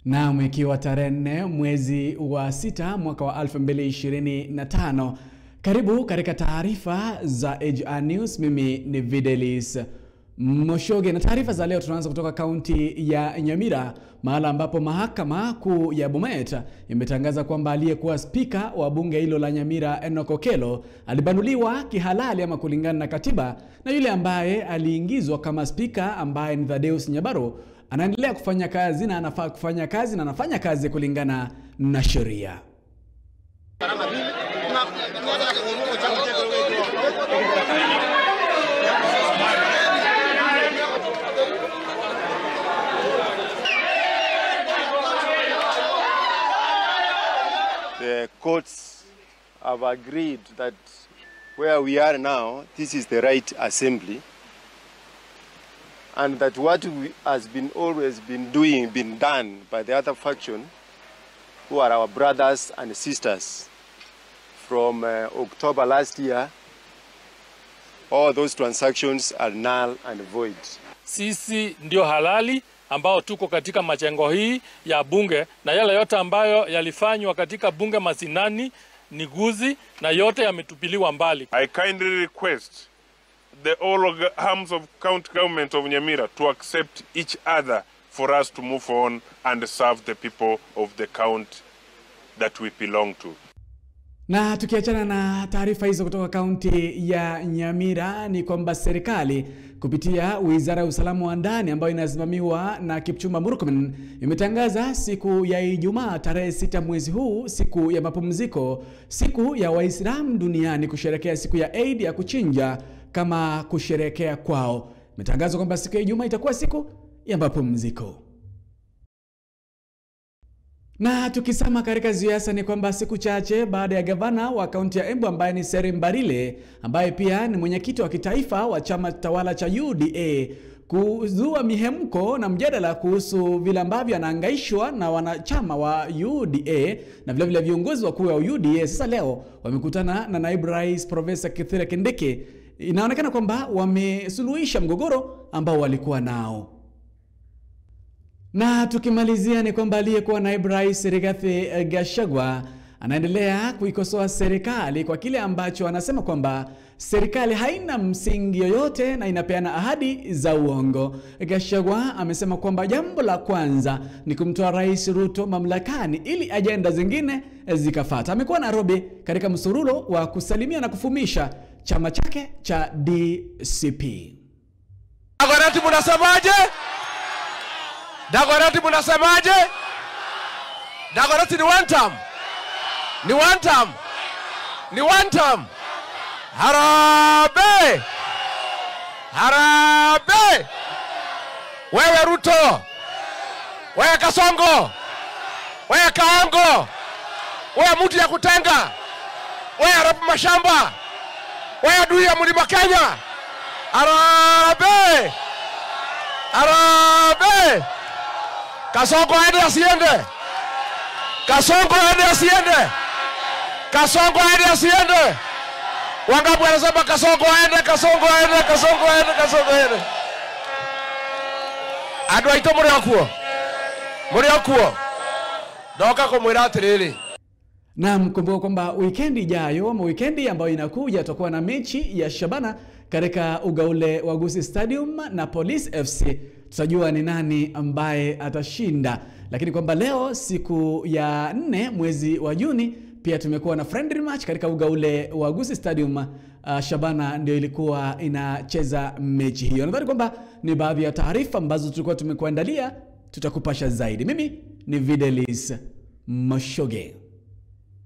Na ikiwa tarehe 4 mwezi wa 6 mwaka wa 2025. Karibu katika taarifa za AGR News. Mimi ni Videlis Moshoge, na taarifa za leo tunaanza kutoka kaunti ya Nyamira, mahala ambapo mahakama kuu ya Bomet imetangaza kwamba aliyekuwa spika wa bunge hilo la Nyamira Enoch Okello alibanuliwa kihalali ama kulingana na katiba, na yule ambaye aliingizwa kama spika ambaye ni Thaddeus Nyabaro anaendelea kufanya kazi na anafaa kufanya kazi na anafanya kazi kulingana na sheria. The courts have agreed that where we are now, this is the right assembly, and that what has always been done by the other faction, who are our brothers and sisters from October last year, all those transactions are null and void. Sisi ndio halali ambao tuko katika majengo hii ya bunge, na yale yote ambayo yalifanywa katika bunge masinani ni guzi na yote yametupiliwa mbali. I kindly request the all arms of county government of Nyamira to accept each other for us to move on and serve the people of the county that we belong to. Na tukiachana na taarifa hizo kutoka kaunti ya Nyamira, ni kwamba serikali kupitia Wizara ya Usalama wa Ndani ambayo inasimamiwa na Kipchumba Murkomen imetangaza siku ya Ijumaa tarehe 6 mwezi huu, siku ya mapumziko, siku ya Waislamu duniani, kusherehekea siku ya Eid ya kuchinja kama kusherehekea kwao. Imetangazwa kwamba siku ya Ijumaa itakuwa siku ya mapumziko. Na tukisema katika siasa ni kwamba siku chache baada ya gavana wa kaunti ya Embu ambaye ni Seri Mbarile, ambaye pia ni mwenyekiti wa kitaifa wa chama tawala cha UDA, kuzua mihemko na mjadala kuhusu vile ambavyo anahangaishwa na wanachama wa UDA na vile vile viongozi wakuu wa UDA, sasa leo wamekutana na naibu rais Profesa Kithure Kindiki. Inaonekana kwamba wamesuluhisha mgogoro ambao walikuwa nao. Na tukimalizia ni kwamba aliyekuwa naibu rais Rigathi Gachagua anaendelea kuikosoa serikali kwa kile ambacho anasema kwamba serikali haina msingi yoyote na inapeana ahadi za uongo. Gachagua amesema kwamba jambo la kwanza ni kumtoa Rais Ruto mamlakani ili ajenda zingine zikafuata. Amekuwa Nairobi katika msurulo wa kusalimia na kufumisha chama chake cha DCP. Dagoretti mnasemaje? Dagoretti mnasemaje? Dagoretti ni one term. Ni one term. Ni one term. Harambee! Harambee! Wewe Ruto! Wewe Kasongo! Wewe Kaongo! Wewe mtu ya kutenga! Wewe Arabu mashamba! Wewe adui ya Mlima Kenya! Harambee! Harambee! Kasongo aende asiende! Kasongo aende asiende! Kasongo aende asiende! Wangapi wanasema Kasongo aende, Kasongo aende, Kasongo aende, Kasongo aende? Andũ aitũ mũrĩ okuo? Mũrĩ okuo? Ndoka kũmwĩra atĩrĩrĩ. Na mkumbuka kwamba weekend ijayo ama weekend ambayo inakuja tutakuwa na mechi ya Shabana katika uga ule wa Gusii Stadium na Police FC. Tutajua ni nani ambaye atashinda. Lakini kwamba leo siku ya 4 mwezi wa Juni pia tumekuwa na friendly match katika uga ule wa Gusii Stadium. Shabana ndio ilikuwa inacheza mechi hiyo. Nadhani kwamba ni baadhi ya taarifa ambazo tulikuwa tumekuandalia, tutakupasha zaidi. Mimi ni Videlis Moshoge.